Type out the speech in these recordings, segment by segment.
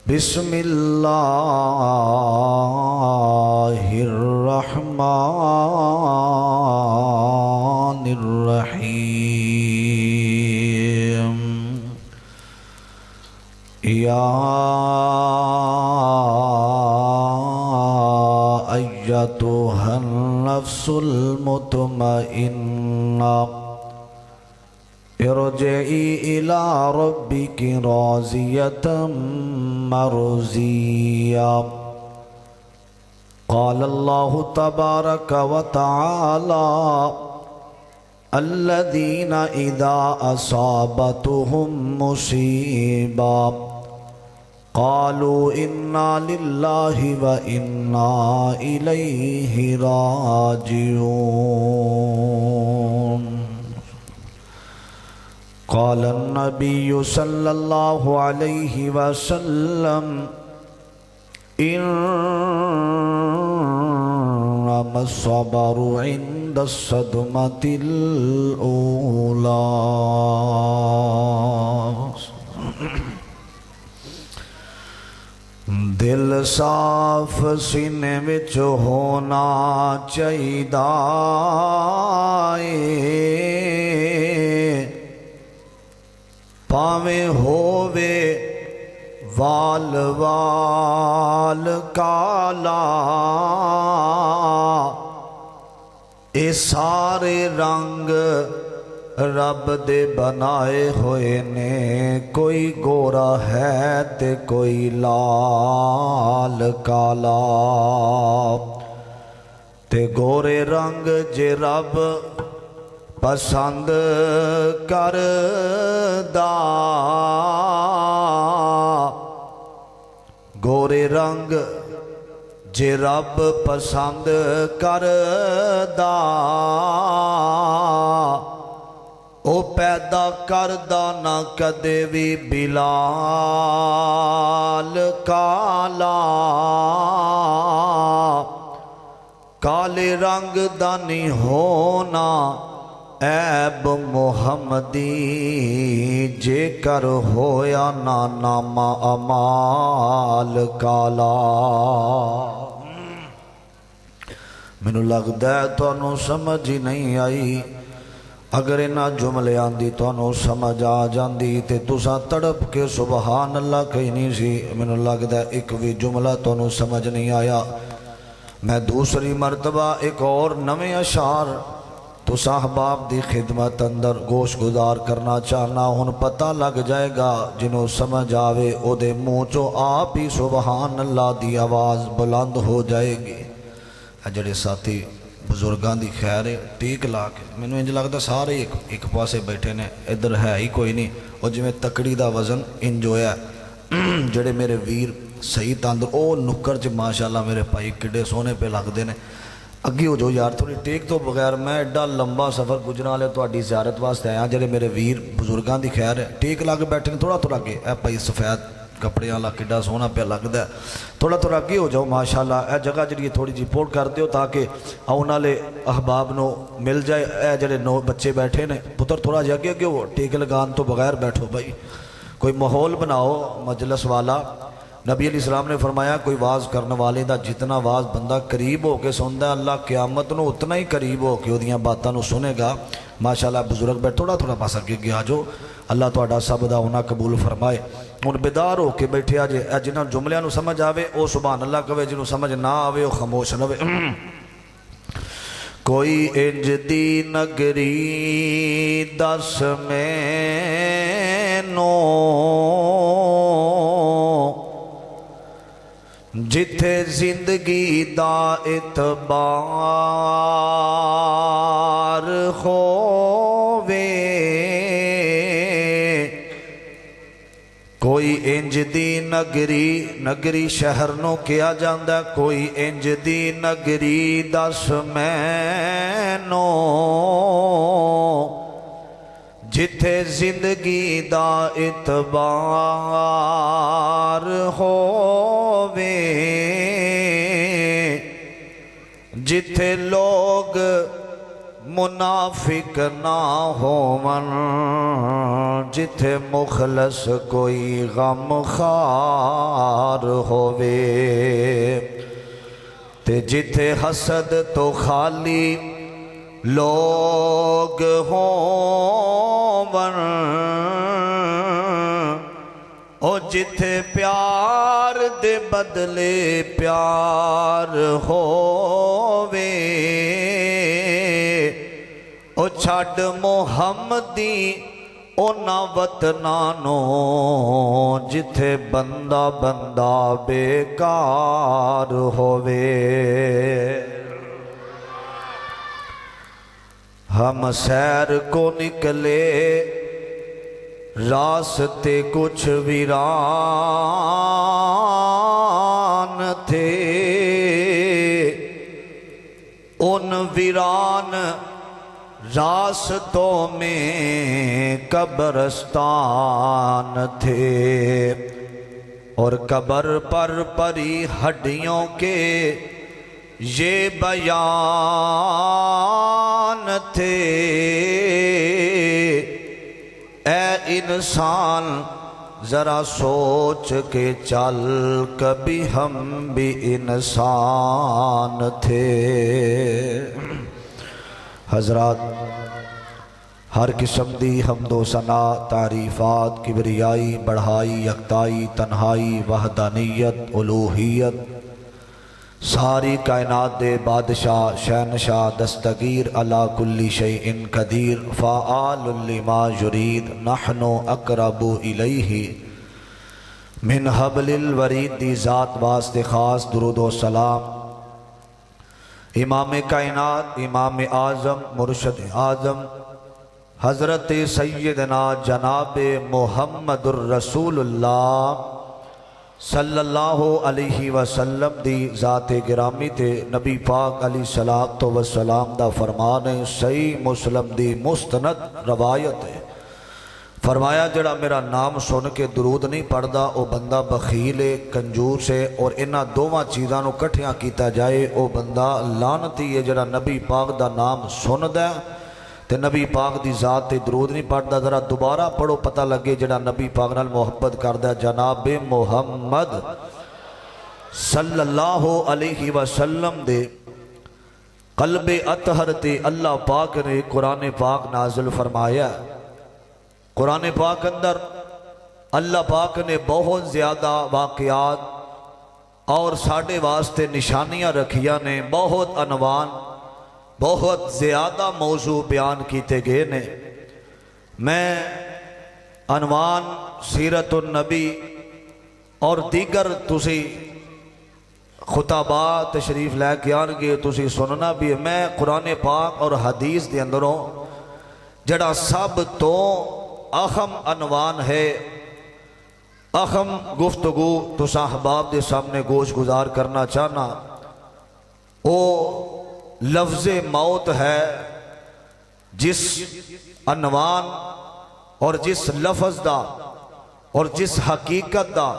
بسم اللہ الرحمن الرحیم یا ایتها النفس المطمئنہ ارجعی الی ربک راضیۃ مرضیہ قال اللہ تبارک وتعالی الذین اذا اصابتهم مصیبہ قالوا انا للہ وانا الیہ راجعون قال النبی صلی اللہ علیہ وسلم انما الصبر عند الصدمة الأولى دل صاف سینے وچ ہونا چاہیدا پاویں ہووے وال وال کالا اے سارے رنگ رب دے بنائے ہوئے نے کوئی گورا ہے تے کوئی لال کالا تے گورے رنگ جے رب پسند کردا گورے رنگ جے رب پسند کردا او پیدا کردہ نہ کدے بھی بلال کالا کالے رنگ دا نہیں ہونا عیب محمدی جے کر ہویا نا نام امال کالا مینوں لگدا ہے تانوں سمجھ ہی نہیں آئی اگر انہاں جملیاں دی تانوں سمجھ آ جاندی تے تساں تڑپ کے سبحان اللہ کہی نہیں سی مینوں لگدا ہے ایک بھی جملہ تانوں سمجھ نہیں آیا میں دوسری مرتبہ ایک اور نویں اشعار تو صاحباب دی خدمت اندر گوش گزار کرنا چاہنا ہن پتہ لگ جائے گا جنہوں سمجھ آوے او دے منہ چو آپ ہی سبحان اللہ دی آواز بلند ہو جائے گی جڑے ساتھی بزرگاں دی خیر ٹیک لا کے مینوں انج لگدا سارے ایک پاسے بیٹھے نے ادھر ہے ہی کوئی نہیں او جویں تکڑی دا وزن انج ہویا جڑے میرے ویر صحیح تاندر او نکر چ ماشاءاللہ میرے پائی کڈے سونے پہ لگدے نے اگے ہو جو یار تھوڑی ٹیک تو بغیر میں ایڈا لمبا سفر گزرن والے تہاڈی زیارت واسطے آیا جڑے میرے ویر بزرگاں دی خیر ہے ٹیک لا کے بیٹھے تھوڑا تھوڑا اگے اے بھائی سفید کپڑے والا کڈا سونا پہ لگدا ہے تھوڑا تھوڑا اگے ہو جاؤ ماشاءاللہ اے جگہ جڑی تھوڑی جی پوٹ کر دیو تاکہ آن والے احباب نو مل جائے اے جڑے نو بچے بیٹھے نے پتر تھوڑا جا اگے اگے ہو ٹیک لگان تو بغیر بیٹھو بھائی کوئی ماحول بناؤ مجلس والا نبی علیہ السلام نے فرمایا کوئی واز کرنے والے دا جتنا واز بندہ قریب ہو کے سندا ہے اللہ قیامت نو اتنا ہی قریب ہو کے اودیاں باتاں نو سنے گا ماشاءاللہ بزرگ بیٹھ تھوڑا تھوڑا پاس اگے گیا جو اللہ تہاڈا سب دا ہونا قبول فرمائے ہن بیدار ہو کے بیٹھے آ جے جنہاں جملیاں نو سمجھ آوے او سبحان اللہ کہے جنہوں سمجھ نہ آوے او خاموش رہے کوئی انج دی نگری دس مینوں جتھے زندگی دا اعتبار ہووے کوئی انج دی نگری شہر نو کیا جاندہ کوئی انج دی نگری دس مینوں جتھے زندگی دا اعتبار ہووے جتھے لوگ منافق منافق نہ ہوون جتھے مخلص کوئی غم خار ہووے تے جتھے حسد تو خالی لوگ ہون او جتھے پیار دے بدلے پیار ہووے او چھڈ محمدی اونا وطنانو جتھے بندہ بندہ بیکار ہووے ہم سیر کو نکلے راستے کچھ ویران تھے ان ویران راستوں میں قبرستان تھے اور قبر پر پری ہڈیوں کے یہ بیان تھے اے انسان ذرا سوچ کے چل کبھی ہم بھی انسان تھے حضرات ہر قسم دی حمد و ثنا تعریفات کبریائی بڑھائی یکتائی تنہائی وحدانیت الوہیت ساری کائنات دے بادشاہ شہنشاہ دستگیر علی کل شیء قدیر فعال لما یرید نحن اقرب الیہ من حبل الورید دی ذات واسطے خاص درود و سلام امام کائنات امام اعظم مرشد اعظم حضرت سیدنا جناب محمد الرسول اللہ صلی اللہ علیہ وسلم دی ذات گرامی تے نبی پاک علیہ السلام دا فرمان ہے صحیح مسلم دی مستند روایت ہے فرمایا جڑا میرا نام سن کے درود نہیں پڑھدا او بندہ بخیل ہے کنجوس ہے اور انہاں دوواں چیزاں نو کٹھیاں کیتا جائے او بندہ لعنتی ہے جڑا نبی پاک دا نام سندا تے نبی پاک دی ذات تے درود نہیں پڑھدا ذرا دوبارہ پڑھو پتہ لگے جڑا نبی پاک نال محبت کردا جناب محمد صلی اللہ علیہ وسلم دے قلب اطہر تے اللہ پاک نے قرآن پاک نازل فرمایا قرآن پاک اندر اللہ پاک نے بہت زیادہ واقعات اور ساڑھے واسطے نشانیاں رکھیا نے بہت عنوان بہت زیادہ موضوع بیان کیتے گئے نے میں عنوان سیرت النبی اور دیگر تسی خطابات تشریف لے کے آنگے تسی سننا بھی ہے میں قرآن پاک اور حدیث دے اندروں جڑا سب تو اہم عنوان ہے اہم گفتگو تو صاحباب دے سامنے گوش گزار کرنا چاہنا او لفظ موت ہے جس عنوان اور جس لفظ دا اور جس حقیقت دا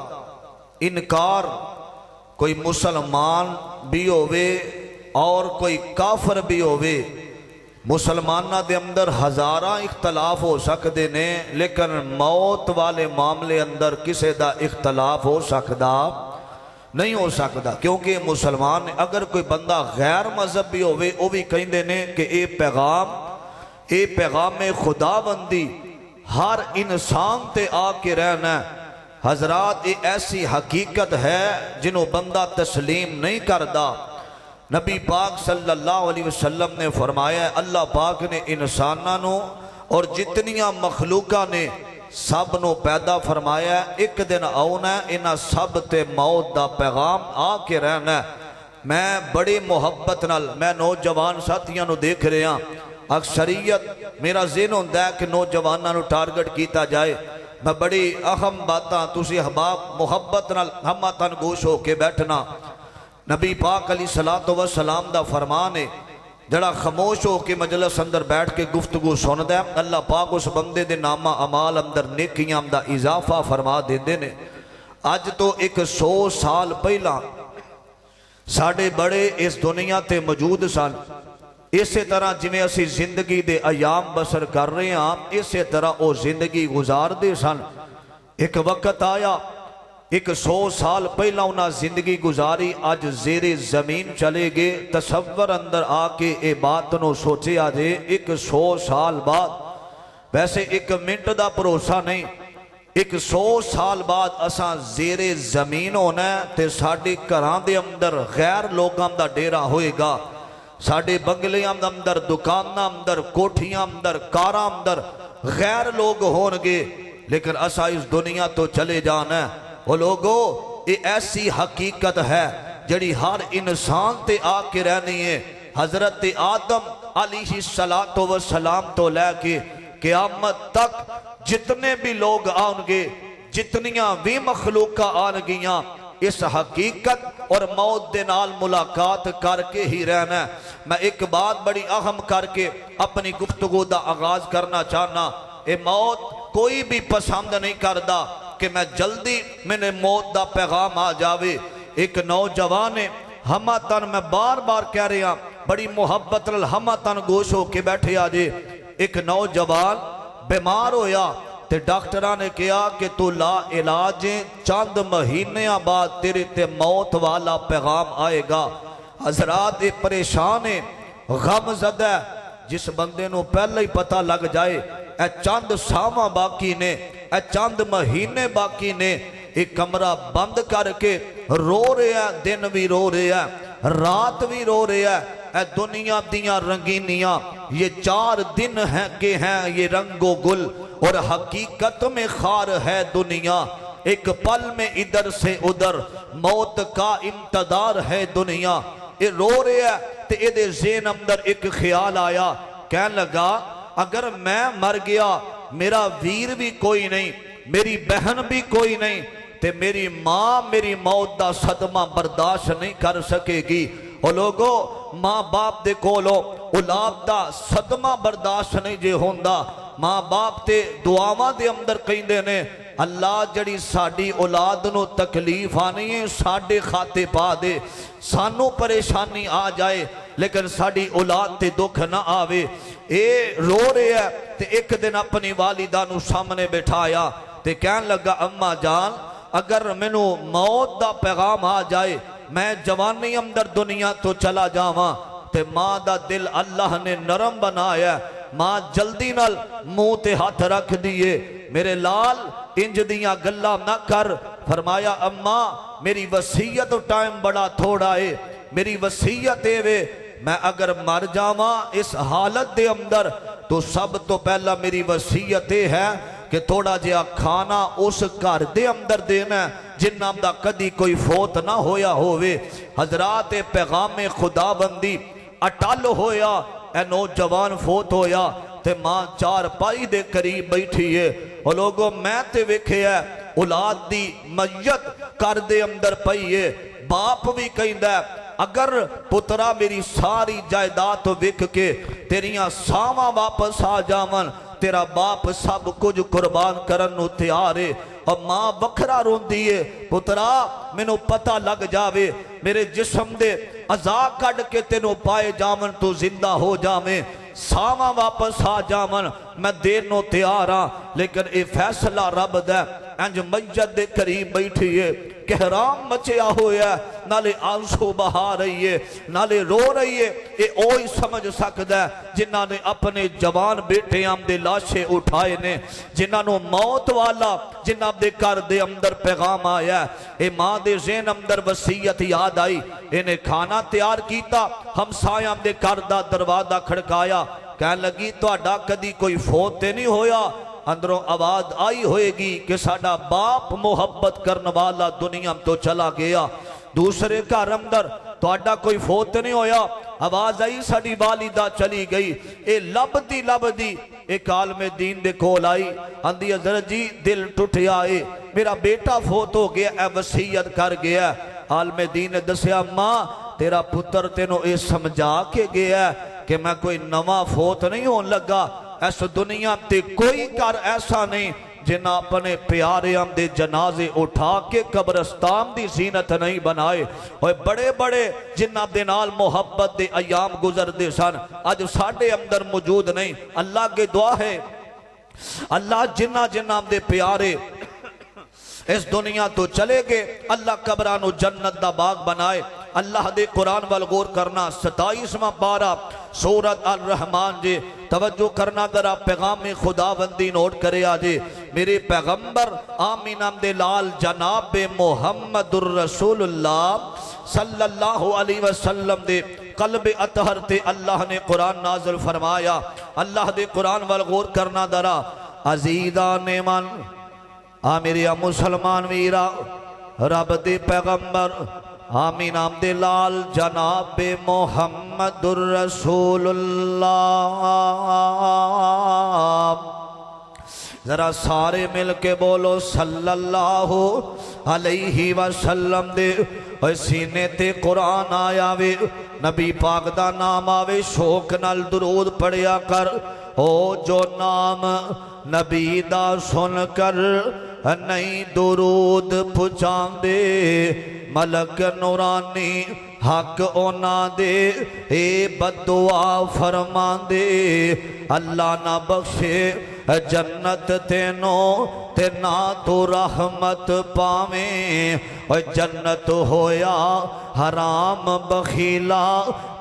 انکار کوئی مسلمان بھی ہوئے اور کوئی کافر بھی ہوئے مسلمانہ دے اندر ہزاراں اختلاف ہو سکتے نے لیکن موت والے معاملے اندر کسے دا اختلاف ہو سکتا نہیں ہو سکتا کیونکہ مسلمان اگر کوئی بندہ غیر مذہب بھی ہوئے وہ بھی کہیں دینے کہ اے پیغام خدا بندی ہر انسان تے آ کے رہنا ہے حضرات یہ ایسی حقیقت ہے جنہوں بندہ تسلیم نہیں کردہ نبی پاک صلی اللہ علیہ وسلم نے فرمایا اللہ پاک نے انسانوں اور جتنیاں مخلوقہ نے سب نو پیدا فرمایا ایک دن آؤنا ہے انہاں سب تے موت دا پیغام آ کے رہنا ہے میں بڑی محبت نال میں نوجوان ساتھیاں نو دیکھ رہے ہیں اکثریت میرا ذہن ہوندہ ہے کہ نوجواناں نو ٹارگٹ کیتا جائے میں بڑی اہم باتاں تسی احباب محبت نال ہمہ تن گوش ہو کے بیٹھنا نبی پاک علیہ السلام دا فرمان ہے جڑا خاموش ہو کے مجلس اندر بیٹھ کے گفتگو سن دے اللہ پاک اس بندے دے نامہ عمال اندر نیکیاں دا اضافہ فرما دے دینے آج تو 100 سال پہلا ساڑھے بڑے اس دنیا تے موجود سن اسی طرح جویں اسی زندگی دے ایام بسر کر رہے ہیں اسی طرح وہ زندگی گزار دے سن. ایک وقت آیا 100 سال پہلا انہاں زندگی گزاری اج زیر زمین چلے گئے. تصور اندر آ کے اے بات نو سوچے آجے 100 سال بعد ویسے 1 منٹ دا بھروسہ نہیں 100 سال بعد اساں زیر زمین ہونا ہے تے ساڈے گھراں دے اندر غیر لوگاں دا ڈیرا ہوئے گا. ساڈے بنگلیاں اندر دکاناں اندر کوٹھیاں اندر کاراں اندر غیر لوگ ہون گے لیکن اساں اس دنیا تو چلے جانا ہے. وہ لوگو یہ ایسی حقیقت ہے جڑی ہر انسان تے آ کے رہنی ہے. حضرت آدم علیہ السلام تو لے کے قیامت تک جتنے بھی لوگ آن گے جتنیاں بھی مخلوقہ آن گیاں اس حقیقت اور موت دے نال ملاقات کر کے ہی رہنا ہے. میں ایک بات بڑی اہم کر کے اپنی گفتگو دا آغاز کرنا چاہنا. اے موت کوئی بھی پسند نہیں کردا کہ میں جلدی میں نے موت دا پیغام آ جاوے. ایک نوجوان ہمہ تن میں بار بار کہہ رہا ہوں بڑی محبت ہمہ تن گوش ہو کے بیٹھے آجے. ایک نوجوان بیمار ہویا تے ڈاکٹرہ نے کہا کہ تو لا علاج چند مہینے بعد تیرے تے موت والا پیغام آئے گا. حضرات پریشان غم زدہ جس بندے نو پہلے ہی پتہ لگ جائے اے چند ساواں باقی نے اے چند مہینے باقی نے ایک کمرہ بند کر کے رو رہے ہیں. دن بھی رو رہے ہیں رات بھی رو رہے ہیں. اے دنیا دیاں رنگینیاں یہ 4 دن ہیں کہ ہیں یہ رنگ و گل اور حقیقت میں خار ہے دنیا. ایک پل میں ادھر سے ادھر موت کا انتظار ہے دنیا. یہ رو رہے ہیں تے ادھے ذہن اندر ایک خیال آیا کہنے لگا اگر میں مر گیا میرا ویر بھی کوئی نہیں میری بہن بھی کوئی نہیں تے میری ماں میری موت دا صدمہ برداشت نہیں کر سکے گی. او لوگو ماں باپ دے کولو اولاد دا صدمہ برداشت نہیں جے ہوندا. ماں باپ تے دعاواں دے اندر کہندے نے اللہ جڑی ساڈی اولاد نو تکلیف آنی ہے ساڈے خاتے پا دے سانو پریشانی آ جائے لیکن ساڈی اولاد تے دکھ نہ آوے. اے رو رہے ہیں تے ایک دن اپنی والدہ نو سامنے بٹھایا تے کہن لگا اماں جان اگر مینوں موت دا پیغام آ جائے میں جوانی اندر دنیا تو چلا جاواں تے ماں دا دل اللہ نے نرم بنایا. ماں جلدی نال منہ تے ہاتھ رکھ دیئے میرے لال انج دیاں گلاں نہ کر. فرمایا اماں میری وصیت ٹائم بڑا تھوڑا ہے میری وصیت ہے میں اگر مر جاواں اس حالت دے اندر تو سب تو پہلا میری وصیت ہے کہ تھوڑا جہا کھانا اس گھر دے اندر دینا جنہاں دا کدی کوئی فوت نہ ہویا ہوئے. حضرات پیغام خدا بندی اٹل ہویا. اے نوجوان فوت ہویا تے ماں 4 پائی دے قریب بیٹھی ہے. اور لوگوں میں تے ویکھے ہے اولاد دی میت کر دے اندر پئی ہے. باپ بھی کہندا ہے اگر پترا میری ساری جائیداد وک کے تیریاں ساواں واپس آ جاون تیرا باپ سب کچھ قربان کرن نو تیار ہے. اور ماں بکھرا روندی ہے پترا مینوں پتہ لگ جاوے میرے جسم دے عزا کڈ کے تینوں پائے جاون تو زندہ ہو جاویں ساواں واپس آ جاون میں دین نو تیار ہاں. لیکن اے فیصلہ رب دا انج میت دے قریب بیٹھی ہے کہرام مچیا ہویا نالے آنسو بہا رہی ہے نالے رو رہی ہے. اے اوہی سمجھ سکتا ہے جنہاں نے اپنے جوان بیٹے ہم دے لاشے اٹھائے نے جنہاں نو موت والا جنہاں دے کر دے اندر پیغام آیا ہے. اے ماں دے ذہن اندر وصیت یاد آئی انہیں کھانا تیار کیتا ہمسایاں دے کر دا دروازہ کھڑکایا کہنے لگی تہاڈا کدی کوئی فوت تے نہیں ہویا. اندروں آواز آئی ہوئے گی کہ ساڈا باپ محبت کرنے والا دنیا تو چلا گیا. دوسرے گھر اندر تہاڈا کوئی فوت نہیں ہویا. آواز آئی ساڈی والدہ چلی گئی. اے لب دی ایک عالم دین دے کول آئی اندی حضرت جی دل ٹوٹیا ہے میرا بیٹا فوت ہو گیا اے وصیت کر گیا. عالم دین نے دسیا ماں تیرا پتر تینوں اے سمجھا کے گیا کہ میں کوئی نواں فوت نہیں ہون لگا. اس دنیا تے کوئی کر ایسا نہیں جنہاں اپنے پیاریاں دے جنازے اٹھا کے قبرستان دی زینت نہیں بنائے اور بڑے بڑے جنہاں دے نال محبت دے ایام گزر دے سن آج ساڑھے اندر موجود نہیں اللہ کے دعا ہے اللہ جنہاں دے پیارے اس دنیا تو چلے گے اللہ قبرانو جنت دا باغ بنائے اللہ دے قرآن والغور کرنا 27واں پارہ سورت الرحمن جی توجہ کرنا ذرا پیغام خداوندی نوٹ کرے آجے میرے پیغمبر آمین آمد لال جناب محمد الرسول اللہ صلی اللہ علیہ وسلم دے قلب اطہر تے اللہ نے قرآن نازل فرمایا اللہ دے قرآن والغور کرنا ذرا عزیزان من میرے مسلمان ویرا رب دے پیغمبر آمین آمد لال جناب محمد الرسول اللہ ذرا سارے مل کے بولو صلی اللہ علیہ وسلم دے سینے تے قرآن آیا وے نبی پاک دا نام آوے شوق نال درود پڑھیا کر او جو نام نبی دا سن کر نہیں درود پچھان دے ملک نورانی حق اونا دے اے بدعا فرمان دے اللہ نہ بخشے جنت تینوں تے نہ تو رحمت پاویں اور جنت ہویا حرام بخیلا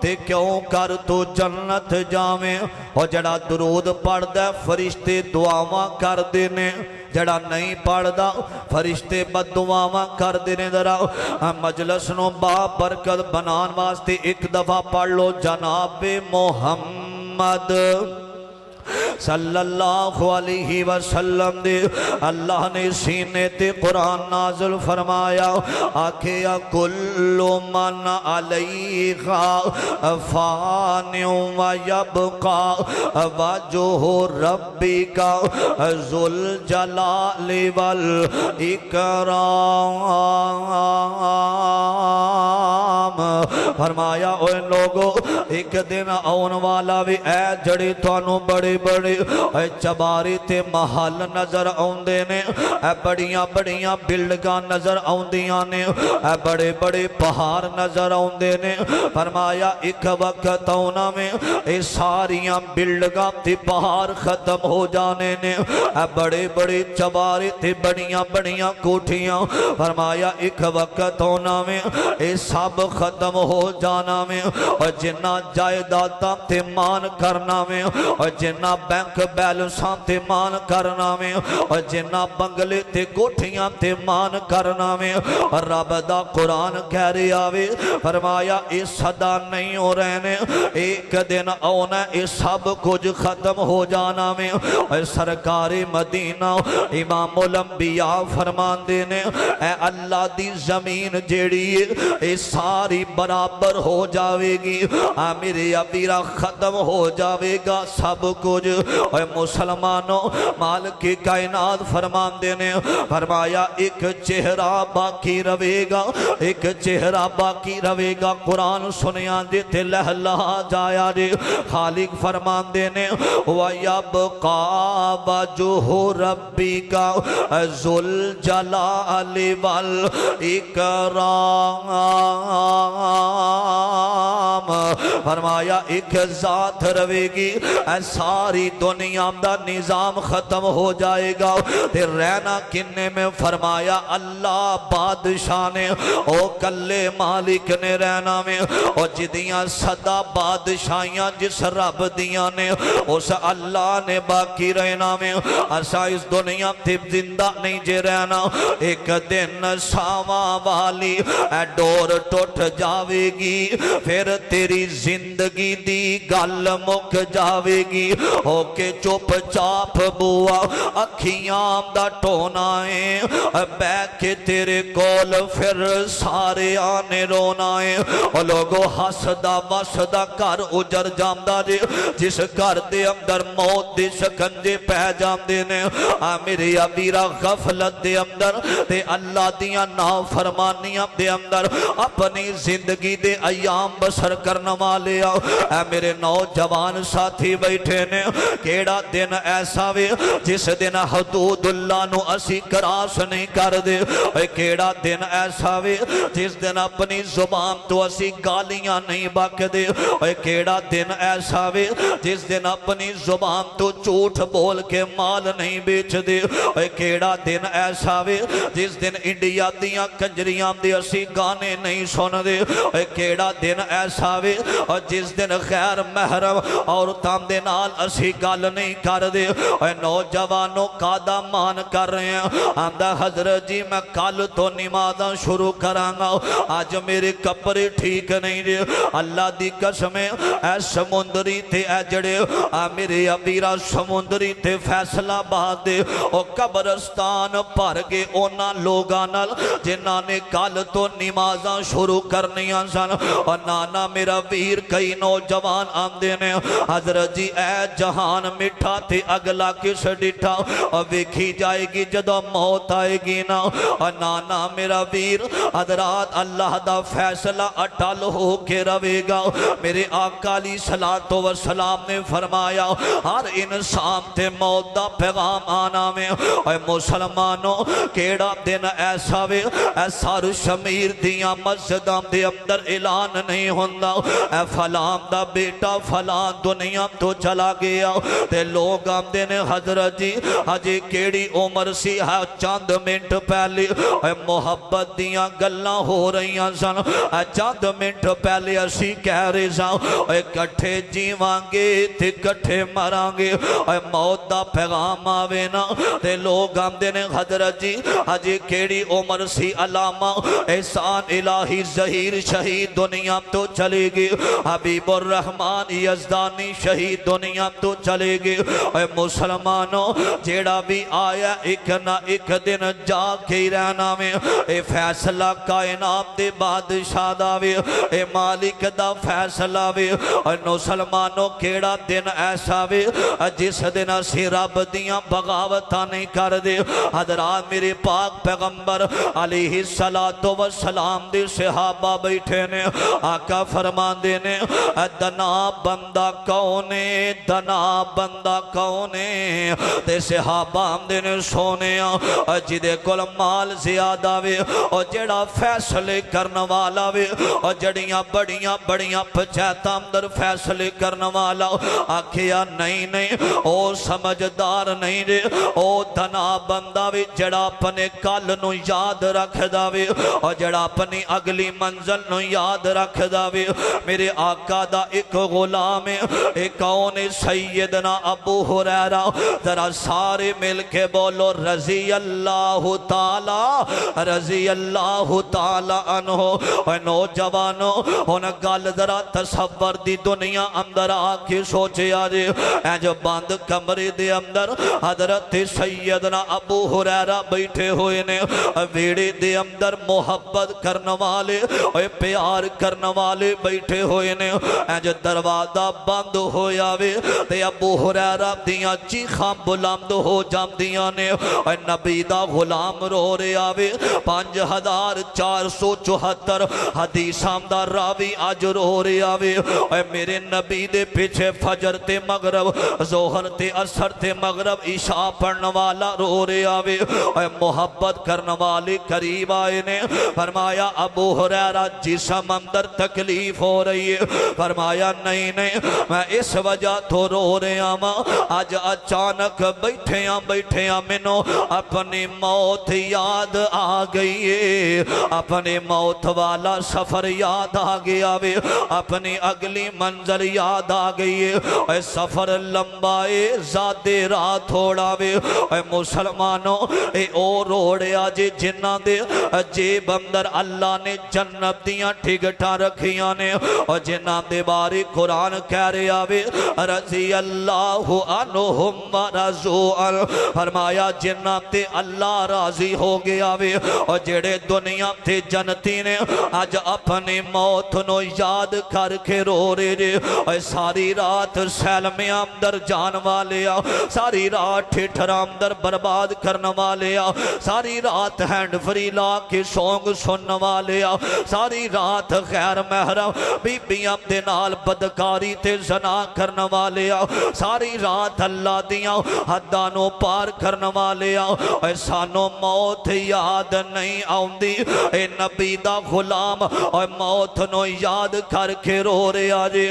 تے کیوں کر تو جنت جاویں اور جڑا درود پڑھ دے فرشتے دعاواں کر دینے جڑا نہیں پڑھ دا فرشتے بد دعاواں کر دینے ذرا مجلس نو با برکت بنان واسطے ایک دفعہ پڑھ لو جناب محمد صلی اللہ علیہ وسلم دے اللہ نے سینے تے قرآن نازل فرمایا آکھیا کل من علیہا فان و یبقا وجہ ربک ذو الجلال والاکرام فرمایا اوے لوگو ایک دن آن والا بھی اے جڑی توانو بڑے بڑے اے چباری تے محل نظر آندے نے اے بڑیاں بڑیاں بلڈگاں نظر آندیاں نے اے بڑے بڑے پہاڑ نظر آندے نے فرمایا ایک وقت آنا میں اے ساریاں بلڈگاں تے پہاڑ ختم ہو جانے نے اے بڑے بڑے چباری تے بڑیاں بڑیاں کوٹھیاں فرمایا ایک وقت آنا میں اے سب ختم ہو جانا میں اور جنہ جائیداداں تے مان کرنا میں اور جنہ بینک بیلنساں تے مان کرنا میں اور جنہ بنگلے تے کوٹھیاں تے مان کرنا میں اور رب دا قرآن کہہ رہے آوے فرمایا اے صدا نہیں ہو رہنے ایک دن آنا اے سب کچھ ختم ہو جانا میں اور سرکار مدینہ امام الانبیاء فرمان دینے اے اللہ دی زمین جیڑی اے ساری برابر ہو جاوے گی میرے ابیرہ ختم ہو جاوے گا سب کچھ اے مسلمانوں مالک کائنات فرمان دینے فرمایا ایک چہرہ باقی رہے گا ایک چہرہ باقی رہے گا قرآن سنیا دیتے لہلا جایا دے خالق فرمان دینے وَيَبْقَى وَجْهُ رَبِّكَ ذُو الْجَلَالِ وَالْإِكْرَامِ فرمایا ایک ذات رہے گی اے ساری دنیا دا نظام ختم ہو جائے گا پھر رہنا کنے میں فرمایا اللہ بادشاہ نے او کلے مالک نے رہنا میں او جدیاں صدا بادشاہیاں جس رب دیاں نے اس اللہ نے باقی رہنا میں ایسا اس دنیا تب زندہ نہیں جے رہنا ایک دن ساواں والی اے ڈور ٹوٹ جاوے گی پھر تیری زندگی دی گل مک جاوے گی ہو کے چپ چاپ بوا اکھیاں دا ٹونائیں بے کے تیرے کول پھر سارے آنے رونائیں اور لوگوں حسدہ وسدہ کر اجر جامدہ دے جس کر دے اندر موت دے شکنجے پہ جام دینے میرے ابیرہ غفلت دے اندر تے اللہ دیا نافرمانیاں دے اندر اپنی زندگی دے ایام بسر کرنا والا لیا اے میرے نوجوان ساتھی بیٹھے نے کیڑا دن ایسا وے جس دن حدود اللہ نو اسی کراس نہیں کر دے اے کیڑا دن ایسا وے جس دن اپنی زبان تو اسی گالیاں نہیں بک دے اے کیڑا دن ایسا وے جس دن اپنی زبان تو جھوٹ بول کے مال نہیں بیچ دے اے کیڑا دن ایسا وے جس دن انڈیا دیاں کنجریاں دے اسی گانے نہیں سن دے اے کیڑا دن ایسا وے جس دن غیر محرم عورتاں دے نال اسی گل نہیں کر دے اے نوجوانوں قادہ مان کر رہے ہیں آندہ حضرت جی میں کل تو نمازاں شروع کرانگا آج میرے کپڑے ٹھیک نہیں دے اللہ دی قسمیں اے سمندری تے اے جڑے میرے ابیرہ سمندری تے فیصلہ بات دے او قبرستان پھر گے اونا لوگاں جنہاں نے کل تو نمازاں شروع کرنیاں سن اور نانا میرا ویر کئی نوجوان آندے نے حضرت جی اے جہان مٹھا تے اگلا کس ڈٹھا اور ویکھی جائے گی جدو موت آئے گی نا اور نانا میرا ویر حضرات اللہ دا فیصلہ اٹھل ہو کے روے گا میرے آقا علیہ السلام نے فرمایا ہر انسان تے موت دا پیغام آنا میں اے مسلمانوں کیڑا دن ایسا وے اے سار شمیر دیاں مسجداں دے اندر اعلان نہیں ہوندہ اے فلان دا بیٹا فلان دنیا تو چلا گیا تے لوگ آمدے نے حضرت جی ہجی کیڑی عمر سی ہے چاند منٹ پہلے اے محبت دیاں گلاں ہو رہیاں سن اے چاند منٹ پہلے اسی کہہ رہے سن اے کٹھے جیوانگے تے کٹھے مرانگے اے موت دا پیغام آوے نا تے لوگ آمدے نے حضرت جی ہجی کیڑی عمر سی علامہ احسان الہی ظہیر شہید دنیا تو چلے گی حبیب الرحمن یزدانی شہید دنیا تو چلے گی اے مسلمانوں جیڑا بھی آیا ایک نہ ایک دن جا کے رہنا میں اے فیصلہ کائنات دے بادشاہ دا وے اے مالک دا فیصلہ وے اے مسلمانوں کیڑا دن ایسا وے جس دن اسی رب دیاں بغاوتاں نہیں کر دے حضرات میرے پاک پیغمبر علیہ السلام دے صحابہ بیٹھے نے آقا فرمان دے نے دنا بندہ کونے دنا بندہ کونے تے صحابہ دے نے سونے جدے کل مال زیادہ وے اور جڑا فیصلے کرنے والا وے اور جڑیاں بڑیاں پچھیتاں در فیصلے کرنے والا آکھیا نہیں او سمجھدار نہیں دے او دنا بندہ وے جڑا اپنے کل نو یاد رکھ داوے اور جڑا اپنی اگلی منزل نو یاد رکھ داوے میرے آقا دا ایک غلام ہے ایک کون سیدنا ابو ہریرہ ذرا سارے مل کے بولو رضی اللہ تعالی عنہ اور نوجوانوں ہونا گال ذرا تصور دی دنیا اندر آکے سوچے آجے اے جو بند کمرے دے اندر حضرت سیدنا ابو ہریرہ بیٹھے ہوئے نے ویڑے دے اندر محبت کرنے والے اور پیار کرنے والے بیٹھے ہوئے نے اے جو دروازہ بند ہویا وے تے ابو ہریرہ دیاں چیخاں بلند ہو جام دیاں نے اور نبی دا غلام رو رہے آوے 5474 حدیثاں دا راوی آج رو رہے آوے اور میرے نبی دے پیچھے فجر تے مغرب ظہر تے عصر تے مغرب عشاء پڑھنے والا رو رہے آوے اور محبت کرنے والے قریب آئے نے فرمایا ابو ہریرہ جسم اندر تکلیف ہو رہی ہے فرمایا نہیں میں اس وجہ تو رو رہے آما آج اچانک بیٹھے منو اپنی موت یاد آ گئی ہے اپنے موت والا سفر یاد آ گیا وے اپنی اگلی منزل یاد آ گئی ہے اے سفر لمبا ہے زیادہ رات تھوڑا وے اے مسلمانوں اے او روڑے آجے جنہ دے جیب اندر اللہ نے جنت دیاں ٹھگٹا رکھیاں نے اور جنہ دے باری قرآن کہہ رہے آوے رضی اللہ عنہم ورضوا عنہ فرمایا جنہ تے اللہ راضی ہو گیا وے اور جڑے دنیا تے جنتی نے آج اپنی موت نو یاد کر کے رو رہے رے اور ساری رات سیل میں اندر جان والے ساری رات ٹھٹھرام در برباد کرنے والے ساری رات ہینڈ فری لا کے سونگ سننے والے ساری رات غیر محرم بی نبیاں دے نال بدکاری تے زنا کرن والے آؤ ساری رات اللہ دیاں حدانوں پار کرن والے آؤ اے سانو موت یاد نہیں آؤندی اے نبی دا غلام اے موت نو یاد کر کے رو رہے آجے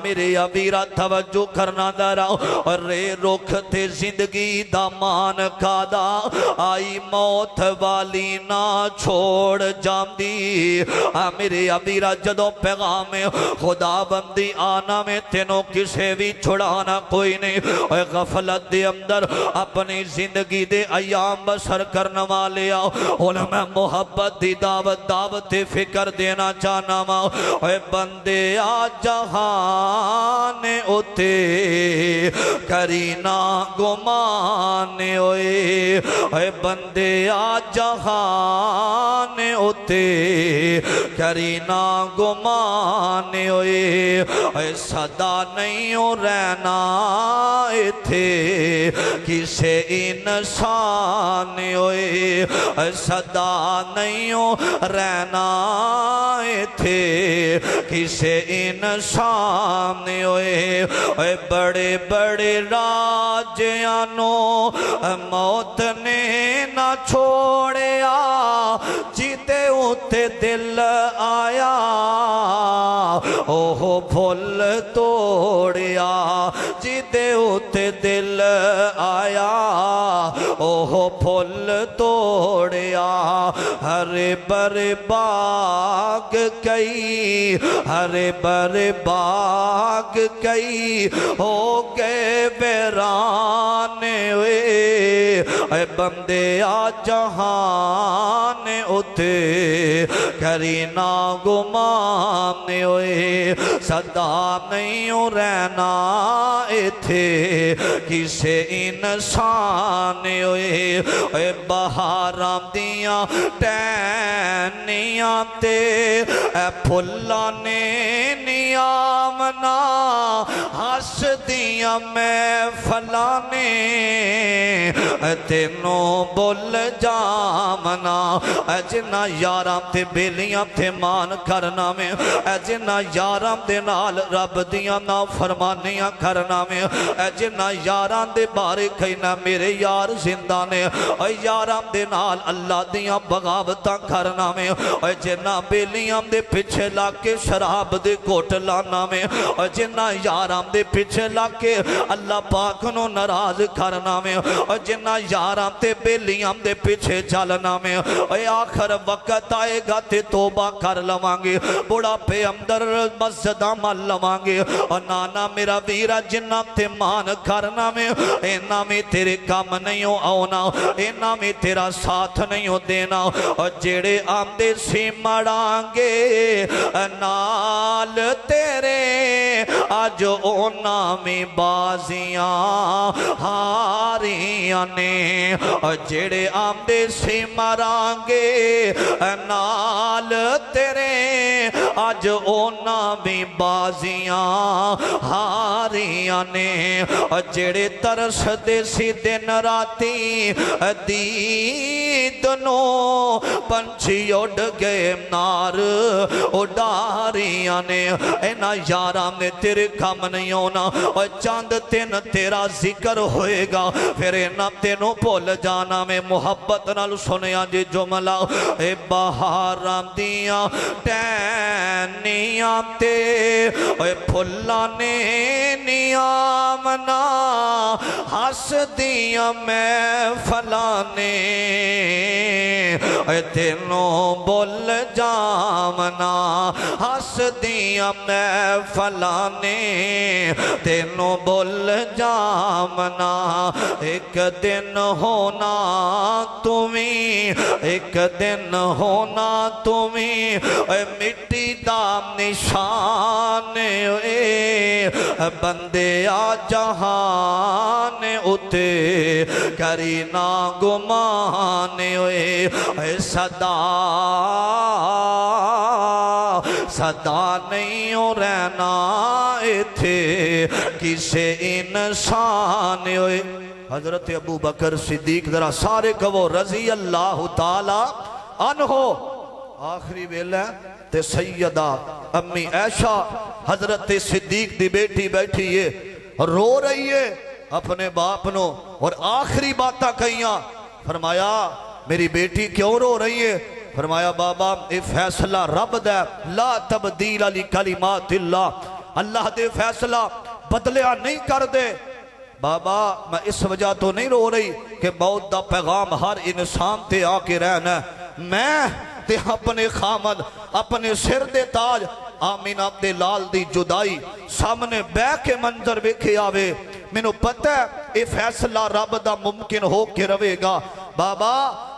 میرے ابیرہ توجہ کرنا دراؤ رے رکھ تے زندگی دا مان کادا آئی موت والی نہ چھوڑ جاندی میرے ابیرہ جدو پیغام خدا بندی آنا میں تینوں کسے بھی چھڑانا کوئی نہیں اے غفلت دے اندر اپنی زندگی دے ایام بسر کرنے والے آؤ علماء محبت دی دعوت فکر دینا چاہنا ماں اے بندے آ جہان اتے کرینا گمان ہوئے اے بندے آ جہان اتے کرینا گمان ہوئے اے صدا نہیں ہو رہنا تھے کسے انسان ہوئے اے صدا نہیں ہو رہنا تھے کسے انسان ہوئے اے بڑے بڑے راجیانوں موت نے نہ چھوڑیا جیتے ہوتے دل آیا اوہ پھول توڑیا جیتے ہوتے دل آیا اوہ پھول توڑیا ہر بر باغ کئی ہر بر باغ کئی ہو گئے ویران ہوئے اے بندے آ جہان اتے کرینا گمان ہوئے صدا نہیں ہو رہنا تھے کسے انسان ہوئے اے بہاراں دیاں ٹینیاں تے اے پھلانے نیامنا ہس دیاں میں فلانے تینوں بول جامنا اے جنہ یاراں تے بیلیاں تے مان کرنا میں اے جنہ یاراں دے نال رب دیاں نا فرمانیاں کرنا میں اے جنہ یاراں دے بارے کہنا میرے یار زندہ نے اے یاراں دے نال اللہ دیاں بغاوتاں کرنا میں اے جنہ بیلیاں دے پچھے لاکے شراب دے گھوٹ لانا میں اے جنہ یاراں دے پچھے لاکے اللہ پاک نو ناراض کرنا میں اے جنہ یاراں تے بیلیاں دے پچھے چلنا میں اے آخر وقت آئے گا تے توبہ کر لوانگے بڑا پہ اندر مسجدہ مل لوانگے اور نانا میرا ویرہ جنہ تے مان کرنا میں اینا میں تیرے کام نہیں ہو آونا اینا میں تیرا ساتھ نہیں ہو دینا اور جیڑے آمدے سی مڑانگے نال تیرے آج اونا میں بازیاں ہاریاں نے اور جیڑے آمدے سی مڑانگے نال تیرے آج اونا میں بازیاں ہاریاں نے اور جیڑے ترس دے سی دن راتی دیدنوں پنچھی اڑ گئے نار اڈاریاں نے اینا یاراں نے تیرے کام نہیں ہونا اور چاند تین تیرا ذکر ہوئے گا پھر اینا تینوں بھول جانا میں محبت نال سنیا جی جملہ اے بہاراں دیاں ٹینیاں تے اے پھلانے نیامنا ہس دیاں میں فلانے اے تینوں بول جامنا ہس دیاں میں فلانے تینوں بول جامنا ایک دن ہونا تمہیں ایک دن ہونا تمہیں اے مٹی دا نشان اے بندے آ جہان اتے کرینا گمان اے صدا صدا نہیں ہو رہنا تھے کسے انسان ہوئے حضرت ابو بکر صدیق ذرا سارے کہو رضی اللہ تعالی عنہ آخری ویلہ تے سیدہ امی عائشہ حضرت صدیق دی بیٹی بیٹھی ہے رو رہی ہے اپنے باپ نو اور آخری باتاں کہیاں فرمایا میری بیٹی کیوں رو رہی ہے فرمایا بابا اے فیصلہ رب دا لا تبدیل علی کلمات اللہ دے فیصلہ بدلیا نہیں کر دے بابا میں اس وجہ تو نہیں رو رہی کہ موت دا پیغام ہر انسان تے آ کے رہنا میں تے اپنے خامد اپنے سر دے تاج آمینہ دے لال دی جدائی سامنے بے کے منظر ویکھے آوے میں نو پتہ ہے اے فیصلہ رب دا ممکن ہو کے روے گا بابا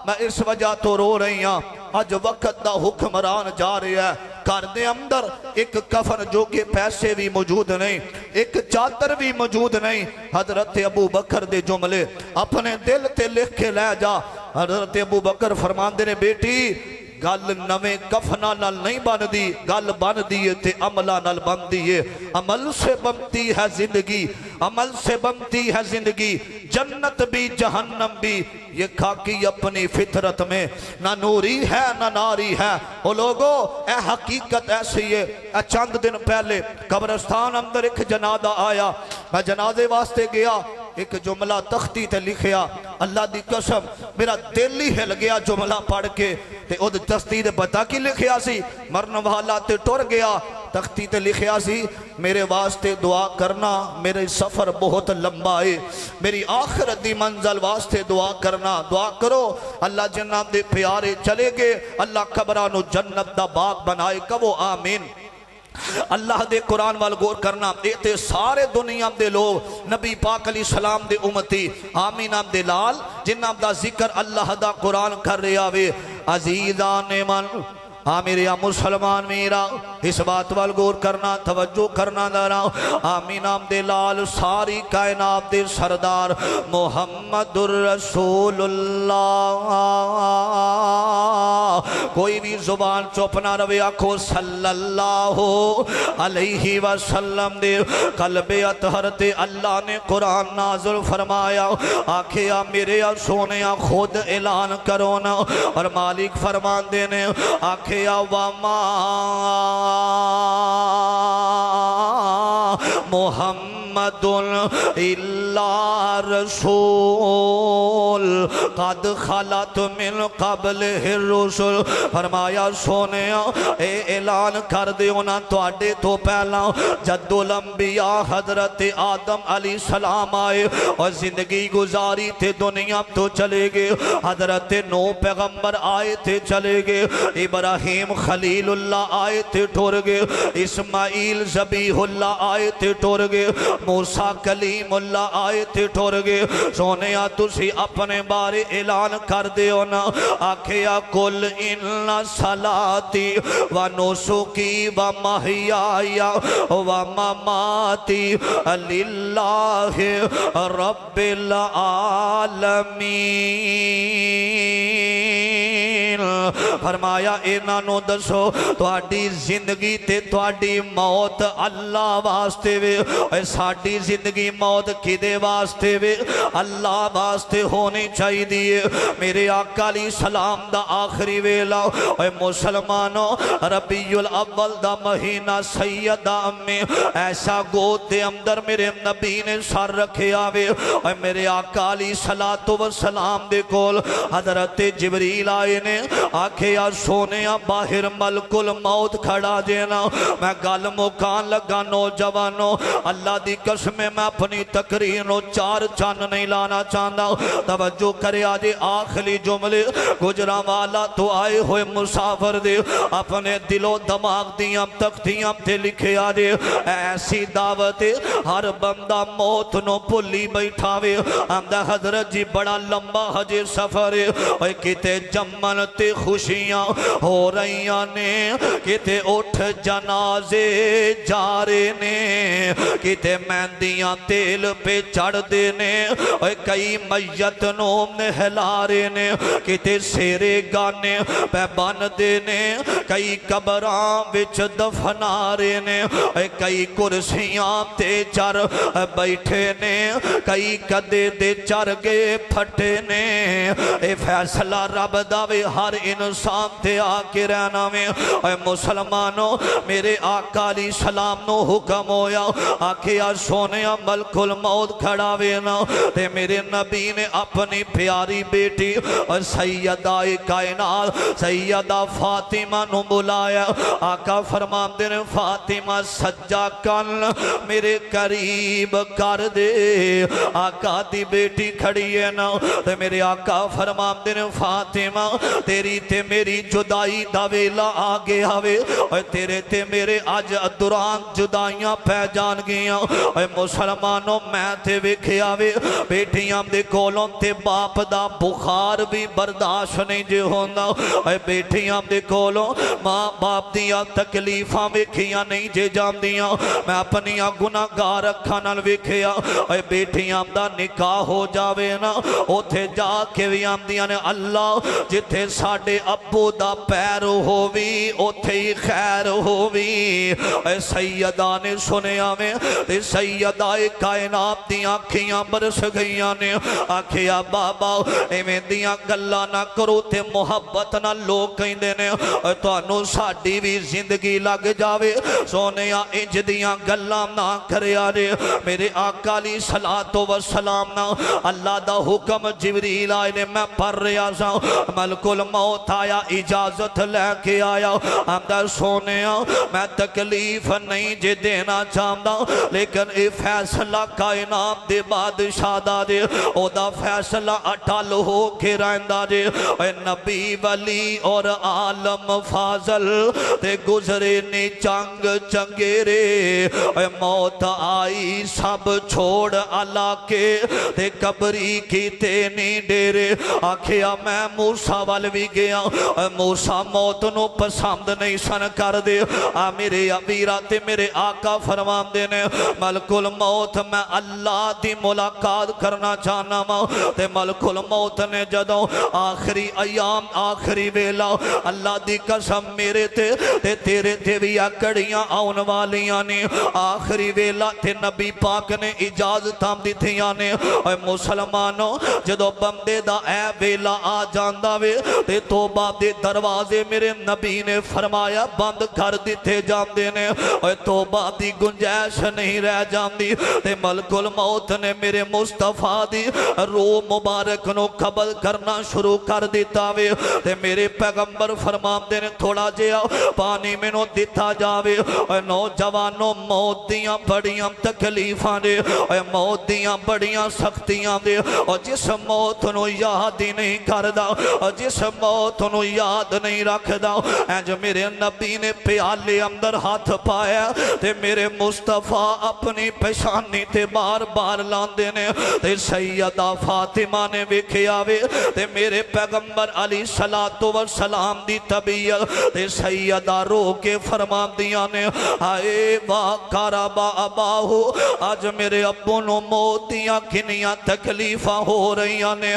میں اس وجہ تو رو رہی ہاں آج وقت دا حکمران جا رہا ہے گھر دے اندر ایک کفن جو کہ پیسے بھی موجود نہیں ایک چادر بھی موجود نہیں حضرت ابو بکر دے جملے اپنے دل تے لکھ کے لے جا حضرت ابو بکر فرماندے نے بیٹی گل نویں کفنا نال نہیں بن دی گل بن دیئے تے عملہ نال بن دیئے عمل سے بنتی ہے زندگی عمل سے بنتی ہے زندگی جنت بھی جہنم بھی یہ خاکی اپنی فطرت میں نہ نوری ہے نہ ناری ہے وہ لوگوں اے حقیقت ایسی ہے اے چند دن پہلے قبرستان اندر ایک جنازہ آیا میں جنازے واسطے گیا ایک جملہ تختی تے لکھیا اللہ دی قسم میرا دل ہی ہل گیا جملہ پڑھ کے تے او تختی تے پتہ کی لکھیا سی مرن والا تے ٹر گیا تختی تے لکھیا سی میرے واسطے دعا کرنا میرے سفر بہت لمبا ہے میری آخرت دی منزل واسطے دعا کرنا دعا کرو اللہ جنت دے پیارے چلے گے اللہ قبرانو جنت دا باغ بنائے کبو آمین اللہ دے قرآن وال غور کرنا تے سارے دنیا دے لوگ نبی پاک علیہ السلام دے امتی آمین دے لال جنہ دا ذکر اللہ دا قرآن کر رہے آوے عزیزان من میرے مسلمان میرا اس بات وال غور کرنا توجہ کرنا دارا آمین دے لال ساری کائنات دے سردار محمد الرسول اللہ کوئی بھی زبان چپ نہ روے آکھو صلی اللہ علیہ وسلم دے قلب اطہر تے اللہ نے قرآن نازل فرمایا آکھیا میرے سونیا خود اعلان کرو نا اور مالک فرمان دینے آکھیا وما محمد الا رسول قد خلت من قبل الرسل فرمایا سونیا اے اعلان کر دیو نا تواڈے تو پہلا جد الانبیاء حضرت آدم علیہ السلام آئے اور زندگی گزاری تھے دنیا تو چلے گئے حضرت نو پیغمبر آئے تھے چلے گئے ابراہیم خلیل اللہ آئے تھے ٹور گئے اسماعیل ذبیح اللہ آئے تھے ٹور گئے موسیٰ کلیم اللہ آئے تھے ٹور گئے سونیا تسی اپنے بارے اعلان کر دیو نا آکھیا کل ان صلاتی و نسکی و محیایا و مماتی للہ رب العالمین فرمایا انہوں دسو تواڈی زندگی تے تواڈی موت اللہ واسطے وے ساڈی زندگی موت کدے واسطے وے اللہ واسطے ہونی چاہی دیئے میرے آقا علیہ السلام دا آخری ویلا اے مسلمانوں ربیع الاول دا مہینہ سیدہ امی ایسا گود دے اندر میرے نبی نے سر رکھے آوے اے میرے آقا علیہ السلام دے کول حضرت جبریل آئے نے آکھے یا سونے باہر ملک الموت کھڑا دینا میں گل مکان لگا نوجوانوں اللہ دی قسم میں اپنی تقریر نو چار چان نہیں لانا چاہتا توجہ کرے آجے آخری جملے گجرہ والا تو آئے ہوئے مسافر دے اپنے دل و دماغ دیاں تختیاں تے لکھے آجے ایسی دعوت ہر بندہ موت نو پلی بیٹھاوے اندہ حضرت جی بڑا لمبا حج سفر ہے کتے جمن تے خوشیاں ہو رہیاں نے کتے اٹھ جنازے جارے نے کتے مہندیاں تیل پہ چڑھ دینے کئی میت نوم نہلارے نے کتے سیرے گانے پہ بان دینے کئی قبران وچ دفنارے نے کئی کرسیاں تے چر بیٹھے نے کئی کدے دے چر گے پھٹے نے اے فیصلہ رب داوے ہر انسان تے آ کے رہنا میں اے مسلمانوں میرے آقا علیہ السلام نو حکم ہویا آکھیا سونیا ملک الموت کھڑا وینا تے میرے نبی نے اپنی پیاری بیٹی سیدہ کائنات سیدہ فاطمہ نو بلایا آقا فرماندے نے فاطمہ سجا کن میرے قریب کر دے آقا دی بیٹی کھڑی ہے نا تے میرے آقا فرماندے نے فاطمہ تیری تے میری جدائی دا ویلا آگے آوے اور تیرے تے میرے آج دوران جدائیاں پہ جان گیاں اور مسلمانوں میں تے وکھے آوے بیٹیاں دے کولوں تے باپ دا بخار بھی برداشت نہیں جے ہوندہ اور بیٹیاں دے کولوں ماں باپ دیا تکلیفاں وکھیاں نہیں جے جان دیاں میں اپنی گناہگار اکھاں نال وکھیا اور بیٹیاں دا نکاح ہو جاوے نا اوتھے جا کے بھی آندیاں نے اللہ جتھے ساڑھے ابو دا پیر ہووی اوتھے ہی خیر ہووی اے سیدہ نے سنیا میں تے سیدہ کائنات دی آنکھیاں برس گئیاں نے آکھیا بابا ایویں دیاں گلاں نہ کرو تے محبت نہ لوگ کہندے نے تانوں ساڈی بھی زندگی لگ جاوے سونیا انج دیاں گلاں نہ کریا جے میرے آقا علیہ الصلوۃ والسلام نا اللہ دا حکم جبریل آئے نے میں پڑھ رہا سا ملک الموت آیا اجازت لے کے آیا اندر سونیا میں تکلیف نہیں جے دینا چاہتا لیکن اے فیصلہ کائنات دے بادشاہ دا دے او دا فیصلہ اٹھال ہو کے رہندہ دے اے نبی ولی اور عالم فاضل تے گزرے نے چنگ چنگیرے اے موت آئی سب چھوڑ اللہ کے تے قبری کی تینی ڈیرے آکھیا میں موسیٰ وال بھی گیا موسیٰ موت نو پسند نہیں سن کر دے میرے ابیرات میرے آقا فرمان دینے ملک الموت میں اللہ دی ملاقات کرنا چاہنا ماں تے ملک الموت نے جدوں آخری ایام آخری ویلا اللہ دی قسم میرے تے تیرے تے بھی اکڑیاں آن والیاں نے آخری ویلا تے نبی پاک نے اجازت ہم دی تھیاں نے اے مسلمانوں جدو بندے دا اے ویلا آ جاندہ وے تے توبہ دے دروازے میرے نبی نے فرمایا بند کر دیتے جاندے نے اے توبہ دی گنجائش نہیں رہ جاندی تے ملک الموت نے میرے مصطفیٰ دی روح مبارک نو قبض کرنا شروع کر دیتا وے تے میرے پیغمبر فرمان دے نے تھوڑا جیا پانی میں نو دیتا جاوے اے نوجوانوں موت دیاں بڑیاں تکلیفاں دے اے موت دیاں بڑیاں سختیاں دے اور جس موت نو یاد ہی نہیں کردہ اور جس موت نو یاد نہیں رکھدہ اے جو میرے نبی نے پیالے اندر ہاتھ پایا تے میرے مصطفیٰ اپنی پیشانی تے بار بار لاندے نے تے سیدہ فاطمہ نے وکھیاوے تے میرے پیغمبر علیہ السلام دی طبیعت تے سیدہ رو کے فرمان دیا نے آئے واقعہ با اباہو آج میرے ابو نو موتیاں کنیاں تکلیفاں ہو رہیاں نے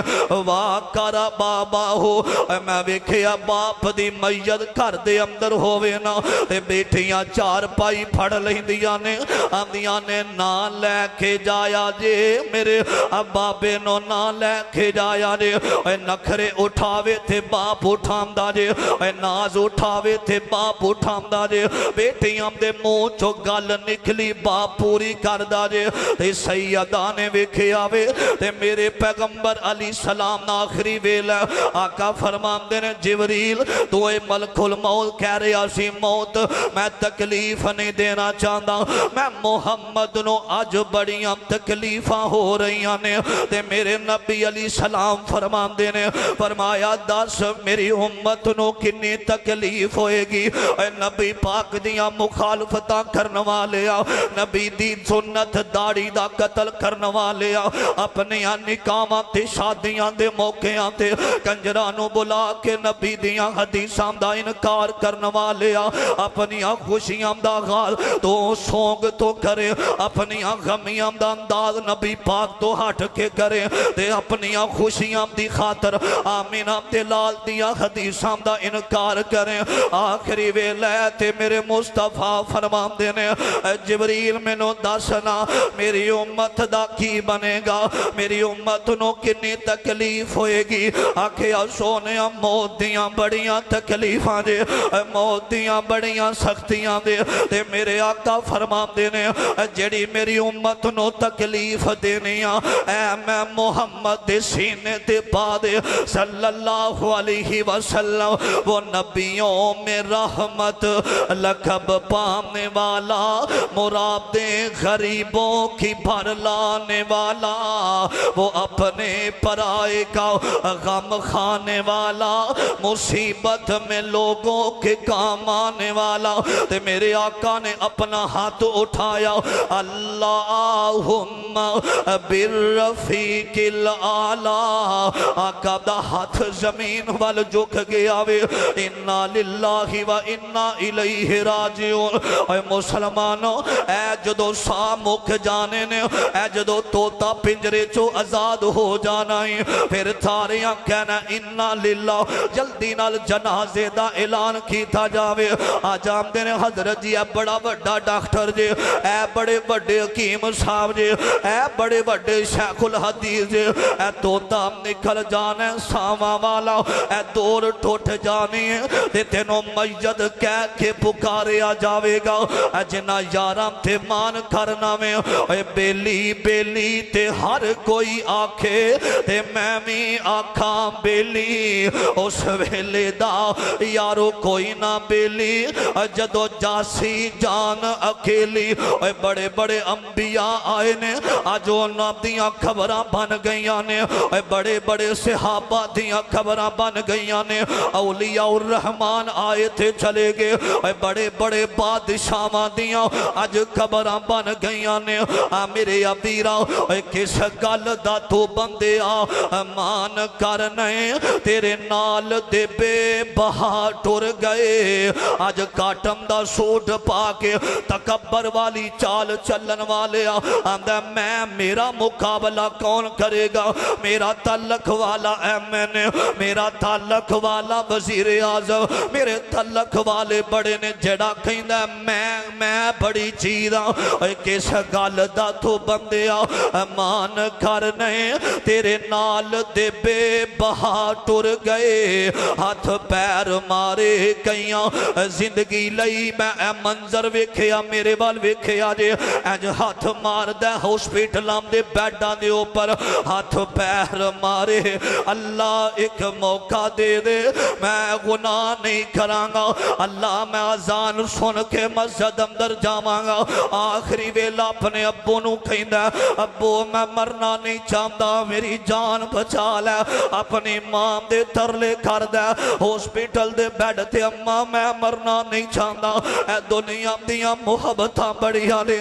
واقعہ با اباہو میں وکھیا باپ دی میت کر دے اندر ہوئے نا تے بیٹیاں چار پائی پھڑ لیں دیا نے آندیاں نے نہ لے کے جایا جے میرے ابابے نو نہ لے کے جایا جے اے نکھرے اٹھاوے تھے باپ اٹھامدہ جے اے ناز اٹھاوے تھے باپ اٹھامدہ جے بیٹیاں دے منہ چو گل نکلی باپ پوری کردہ جے تے سیدہ نے وکھیاوے تے میرے پیغمبر علیہ السلام آخری ویلہ آقا فرمان دینے جبریل تو اے ملک الموت کہہ رہا سی موت میں تکلیف نہیں دینا چاہتا میں محمد نو آج بڑیاں تکلیفاں ہو رہیاں نے تے میرے نبی علیہ السلام فرمان دینے فرمایا دس میری امت نو کنی تکلیف ہوئے گی اے نبی پاک دیاں مخالفتاں کرنوا لیا نبی دی سنت داڑی دا قتل کرنوا لیا اپنیاں نکاماں تے شادیاں دے موقعاں تے کنجرانو بلا کے نبی دیاں حدیثاں دا انکار کرنوا لیا اپنیاں خوشیاں دا غال تو سونگ تو کرے اپنیاں غمیاں دا انداز نبی پاک تو ہٹ کے کرے تے اپنیاں خوشیاں دی خاطر آمینہ تے لال دیا حدیثاں دا انکار کریں آخری ویلے تے میرے مصطفیٰ فرمان دینے جبریل میں نو دسنا میری امت دا کی بنے گا میری امت نو کنی تکلیف ہوئے گی آکھیا سونے سونے موت دیاں بڑیاں تکلیفاں دے موت دیاں بڑیاں سختیاں دے تے میرے آقا فرما دینے جڑی میری امت نو تکلیف دینیاں اے میں محمد دے سینے تے پا دے صلی اللہ علیہ وسلم وہ نبیوں میں رحمت لقب پانے والا مرادیں غریبوں کی بھر لانے والا وہ اپنے پرائے کا غم کھانے والا مصیبت میں لوگوں کے کام آنے والا تے میرے آقا نے اپنا ہاتھ اٹھایا اللہم بالرفیق الاعلیٰ آقا دا ہاتھ زمین وال جھک گیا وے انا للہ و انا الیہ راجعون اے مسلمانوں اے جدو سا مک جانے نے اے جدو توتا پنجرے چو آزاد ہو جانا ہے پھر تھاریاں کہنا انا للہ جلدی نال جنازے دا اعلان کیتا جاوے آجام دینے حضرت جی اے بڑا بڑا ڈاکٹر جی اے بڑے بڑے حکیم صاحب جی اے بڑے بڑے شیخ الحدیث جی اے توتا نکل جانے ساما والا اے دور ٹوٹ جانی ہے تینوں میت کہہ کے پکارے آ جاوے گا اے جنا یارم تے مان کرنا میں اے بیلی بیلی تے ہر کوئی آکھے تے میں می آکھاں بیلی اس ویلے دا یارو کوئی نہ بیلی جدو جاسی جان اکیلی اے بڑے بڑے انبیاء آئے نے آجو نبیاں خبراں بن گئیاں نے اے بڑے بڑے صحابہ دیاں خبراں بن گئیاں نے اولیاء الرحمن آئے تھے چلے گئے اے بڑے بڑے بادشاہاں دیاں آج خبراں بن گئیاں نے میرے ابیرا اے کس گل دا تو بندے مان کرنے تیرے نال دے بے بہا ٹر گئے آج کاٹم دا سوٹ پا کے تکبر والی چال چلن والے آندہ میں میرا مقابلہ کون کرے گا میرا تعلق والا ایم این اے میرا تعلق والا وزیر اعظم میرے تعلق والے بڑے نے جڑا کہندا میں بڑی چیز ہاں کس گل دا تو بندیا مان کرنے تیرے نال دے بے بہا ٹر گئے ہاتھ پیر مارے کئیاں زندگی لئی میں اے منظر ویکھیا میرے وال ویکھیا جے انج ہاتھ مار دے ہاسپٹلاں دے بیڈاں دے اوپر ہاتھ پیر مارے اللہ ایک موقع دے دے میں گناہ نہیں کراں گا اللہ میں اذان سن کے مسجد اندر جاواں گا آخری ویلا اپنے ابو نو کہندا ابو میں مرنا نہیں چاہتا میری جان بچا لے اپنی ماں دے ترلے کر دے ہاسپٹل دے بیڈ تے اماں میں مرنا نہیں چاہتا اے دنیا دیاں محبتاں بڑیاں نے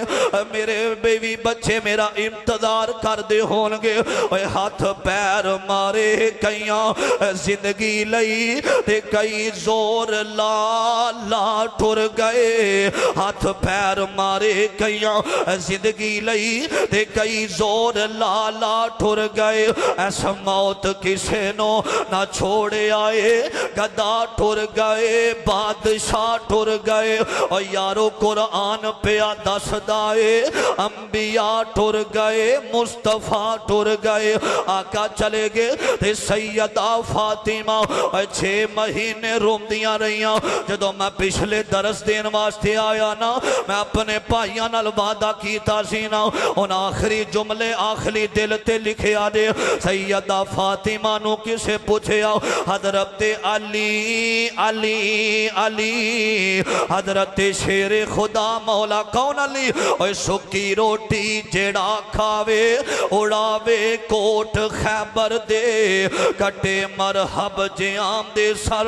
میرے بیوی بچے میرا انتظار کر دے ہون گے اے ہاتھ پیر مارے کئیاں زندگی لئی تے کئی زور لا ٹر گئے ہاتھ پیر مارے کئیاں زندگی لئی تے کئی زور لا ٹر گئے ایسا موت کسے نو نہ چھوڑے آئے گدا ٹر گئے بادشاہ ٹر گئے اور یارو قرآن پیا دس دائے انبیاء ٹر گئے مصطفیٰ ٹر گئے آقا چلے گئے تے سیدہ فاطمہ 6 مہینے روم دیاں رہیاں جدو میں پچھلے درس دین واسطے آیا نا میں اپنے پائیاں نال وعدہ کیتا سی نا ان آخری جملے آخری دل تے لکھے آدے سیدہ فاطمہ نو کسے پوچھے آؤ حضرت علی علی علی حضرت شیر خدا مولا کون علی اوہ سکی روٹی جڑا کھاوے اڑاوے کوٹ خیبر دے کٹے مرحب جیام دے سر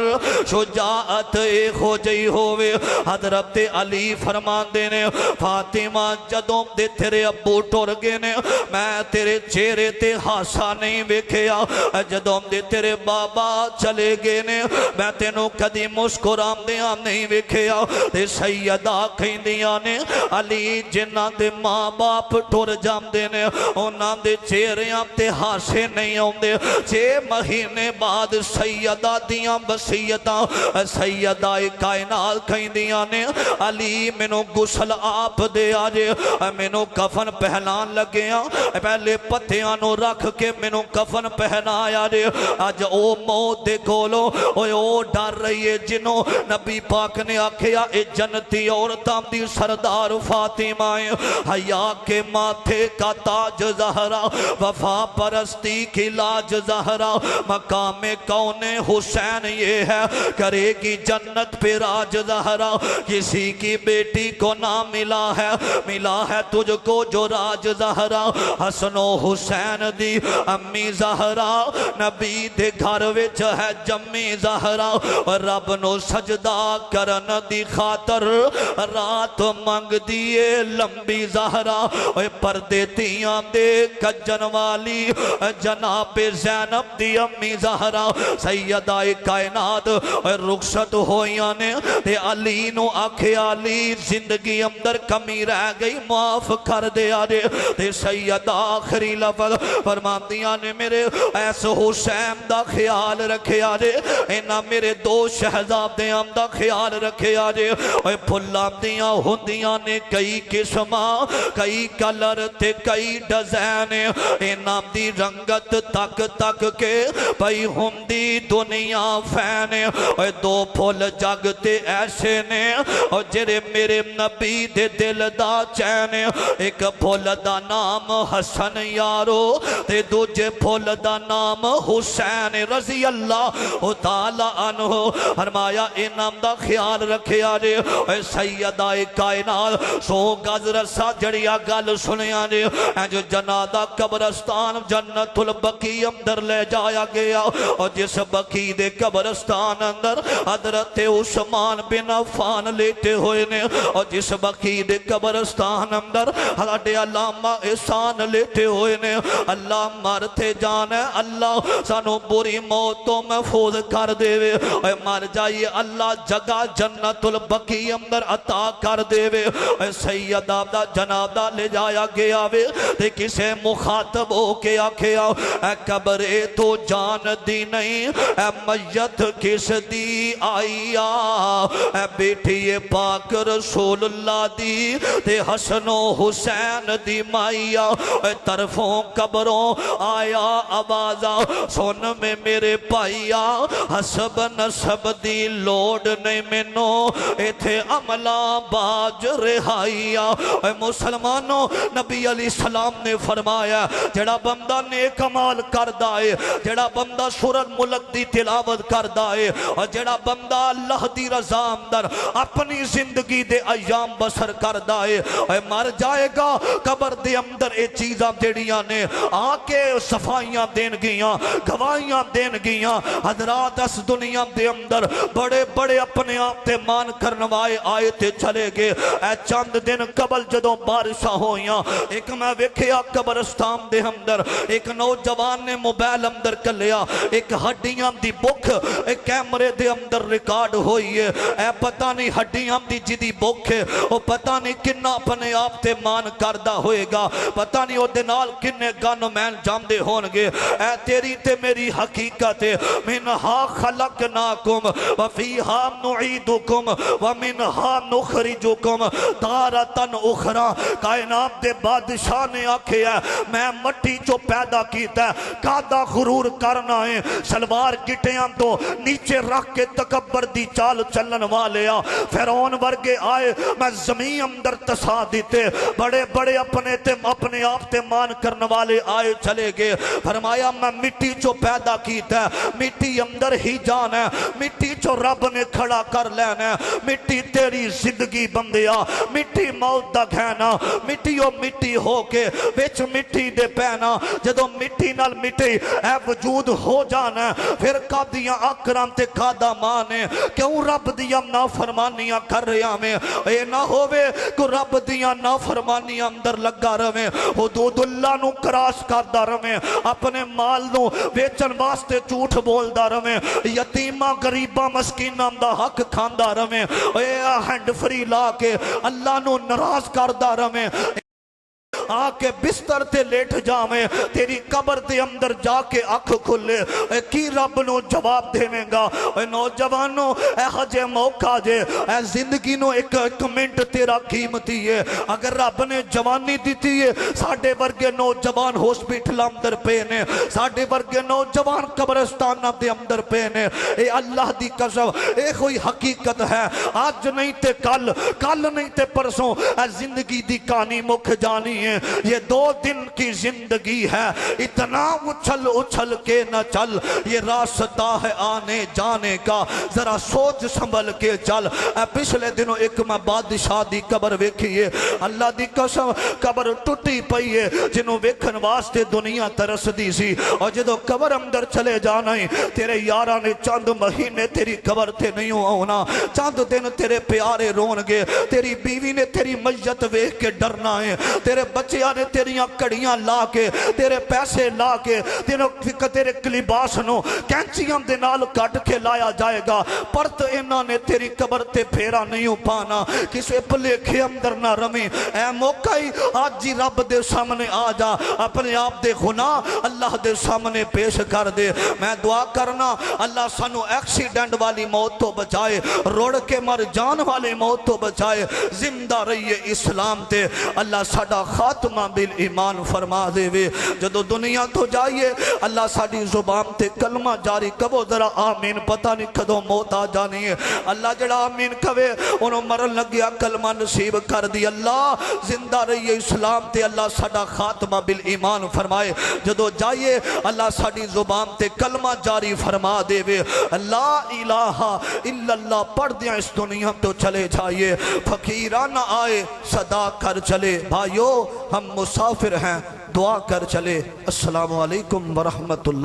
شجاعت ہو جئی ہوئے حضرت علی فرمان دینے فاطمہ جدوں دے تیرے ابو ٹور گے نے میں تیرے چہرے تے ہاسا نہیں ویکھیا جدوں دے تیرے بابا چلے گے نے میں تینوں کدی مسکرام دیاں نہیں ویکھیا تے سیدہ کہندیاں نے علی جنہ دے ماں باپ ٹور جام دینے انہاں دے چہریاں تے ہاسے نہیں ہوندے 6 مہینے بعد سیدہ دیاں وصیتاں سیدہ کائنات کہندیاں نے علی مینوں غسل آپ دے آجے مینوں کفن پہنان لگے پہلے پتیاں نو رکھ کے مینوں کفن پہنایا جے آج او موت دے کولو او ڈر رہی ہے جنوں نبی پاک نے آکھیا اے جنتی عورتاں دی سردار فاطمہ حیا کے ماتھے کا تاج زہرا وفا پرستی کی لاج زہرا مقام کون حسین یہ ہے کرے گی جنت پہ راج زہرا کسی کی بیٹی کو نہ ملا ہے تجھ کو جو راج زہرا حسن و حسین دی امی زہرا نبی دے گھر وچ ہے جمی زہرا رب نو سجدہ کرن دی خاطر رات منگ دیے لمبی زہرا پردے تیاں دے کجن والی جناب زینب دی امی زہرا سیدہ کائنات رخصت ہویاں نے تے علی نو آکھے علی زندگی اندر کمی رہ گئی معاف کر دے آرے تے سیدہ آخری لفظ فرماندیاں نے میرے ایس حسین دا خیال رکھے آرے اینا میرے دو شہزادیاں دا خیال رکھے آرے پھلاں دیاں ہندیاں نے کئی قسماں کئی کلر تے کئی ڈزین اینا دی رنگت تک تک کے پئی ہندی دنیا فین دو پھول جگتے ایسے نے جرے میرے نبی دے دل دا چین ایک پھول دا نام حسن یارو تے دوجے پھول دا نام حسین رضی اللہ تعالیٰ عنہ فرمایا انام دا خیال رکھے آجے سیدہ کائنات سو گز رسا جڑیا گل سنیا جے جو جنادہ قبرستان جنت البقی اندر لے جایا گیا اور جس بقی دے قبرستان اندر حضرت عثمان بن عفان لیٹے ہوئے نے اور جس بقی دے قبرستان اندر حضرت علامہ احسان لیٹے ہوئے نے اللہ مرتے جانے اللہ سانو بری موتوں محفوظ کر دے وے مر جائیے اللہ جگہ جنت البقی اندر عطا کر دے وے سیدہ دا جناب دا لے جایا گیا وے تے کسے مخاطب ہو کے آکھیا اے قبرے تو جان دی نہیں اے میت کس دی آئیا اے بیٹی پاک رسول اللہ دی تے حسن و حسین دی مائیا اے طرفوں قبروں آیا آوازہ سن میں میرے پائیا حسب نسب دی لوڑ نہیں منو اے تھے عملہ باج رہائیا اے مسلمانوں نبی علیہ السلام نے فرمایا جڑا بندہ نیک عمال کر دائے جڑا بندہ سورۃ ملک دی تلاوت کر دائے اور جڑا بندہ اللہ دی رضا اندر اپنی زندگی دے ایام بسر کر دائے اے مر جائے گا قبر دے اندر اے چیزاں جڑیاں نے آکے صفائیاں دین گیاں گواہیاں دین گیاں حضرات اس دنیا دے اندر بڑے بڑے اپنے آپ تے مان کرنوائے آئے تے چلے گے اے چند دن قبل جدوں بارشاں ہویاں ایک میں ویکھیا قبرستان دے اندر ایک نوجوان نے موبائل اندر کلیا ایک ہڈیاں دی بک ایک کیمرے دے اندر ریکارڈ ہوئی ہے اے پتہ نہیں ہڈیاں دی جدی بک ہے او پتہ نہیں کنا اپنے آپ تے مان کردہ ہوئے گا پتہ نہیں او دنال کنے گانو مین جاندے ہونگے اے تیری تے میری حقیقت ہے منہا خلقناکم وفیہا نعیدکم ومنہا نخرجکم تارتن اخرى کائنات دے بادشاہ نے آکھے ہے میں مٹی جو پیدا کیتا ہے کادا غرور کرنا ہے سلوار گٹیاں تو نیچے رکھ کے تکبر دی چال چلن والے فیرون ورگے آئے میں زمین اندر تسا دیتے بڑے بڑے اپنے آپ تے مان کرنے والے آئے چلے گئے فرمایا میں مٹی جو پیدا کیتا ہے مٹی اندر ہی جان ہے مٹی جو رب نے کھڑا کر لینا ہے مٹی تیری زندگی بندیا مٹی موت دا گھینا مٹی او مٹی ہو کے بچ مٹی دے پینا جدو مٹی نال مٹی اے وجود ہو جانا پھر قادیاں اکرام تے قادہ مانے کیوں رب دیا نافرمانیاں کر رہے ہمیں اے نہ ہوئے کہ رب دیا نافرمانیاں اندر لگا رہے حدود اللہ نو کراس کردہ رہے اپنے مال نو بیچن واسطے جھوٹ بولدہ رہے یتیمہ غریبہ مسکینہ دا حق کھاندہ رہے اے ہینڈ فری لا کے اللہ نو ناراض کردہ رہے آ کے بستر تے لیٹ جاویں تیری قبر دے اندر جا کے اکھ کھلے اے کی رب نو جواب دے گا اے نوجوانوں اے ہجے موقع جے اے زندگی نو ایک منٹ تیرا قیمتی ہے اگر رب نے جوانی دیتی ہے ساڑھے ورگے نوجوان ہاسپٹل اندر پینے ساڑھے ورگے نوجوان قبرستانہ دے اندر پینے اے اللہ دی قسم اے کوئی حقیقت ہے آج نہیں تے کل نہیں تے پرسوں اے زندگی دی کہانی مکھ جانی ہے یہ 2 دن کی زندگی ہے اتنا اچھل کے نہ چل یہ راستہ ہے آنے جانے کا ذرا سوچ سنبھل کے چل اے پچھلے دنوں ایک میں بادشاہ دی قبر ویکھیے اللہ دی قسم قبر ٹوٹی پئی ہے جنہوں ویکھن واسطے دنیا ترس دی سی اور جدو قبر اندر چلے جانا ہی تیرے یارہ نے چند مہینے تیری قبر تھے نہیں ہونا چند دن تیرے پیارے رون گے تیری بیوی نے تیری میت ویکھ کے ڈرنا ہے تیرے بچیاں نے تیریاں کڑیاں لا کے تیرے پیسے لا کے تیرے لباس نو کینچیاں دے نال کٹ کے لایا جائے گا پرت انہاں نے تیری قبر تے پھیرا نہیں پانا کسے پلیکھے اندر نہ رمی اے موقع ہی آج جی رب دے سامنے آ جا اپنے آپ دے گناہ اللہ دے سامنے پیش کر دے میں دعا کرنا اللہ سانو ایکسیڈنٹ والی موت تو بچائے روڑ کے مر جان والے موت تو بچائے زندہ رہیے اسلام تے اللہ ساڑا خاتمہ بالایمان فرما دے وے جدو دنیا تو جائیے اللہ ساڑی زبان تے کلمہ جاری کبو ذرا آمین پتہ نہیں کدو موت آ جانی ہے اللہ جڑا آمین کبے انہوں مرن لگیا کلمہ نصیب کر دی اللہ زندہ رہیے اسلام تے اللہ ساڑا خاتمہ بالایمان فرمائے جدو جائیے اللہ ساڑی زبان تے کلمہ جاری فرما دے وے لا الہ الا اللہ پڑھ دیا اس دنیا تو چلے جائیے فقیرانہ آئے صدا کر چلے بھائیو ہم مسافر ہیں دعا کر چلے السلام علیکم ورحمت اللہ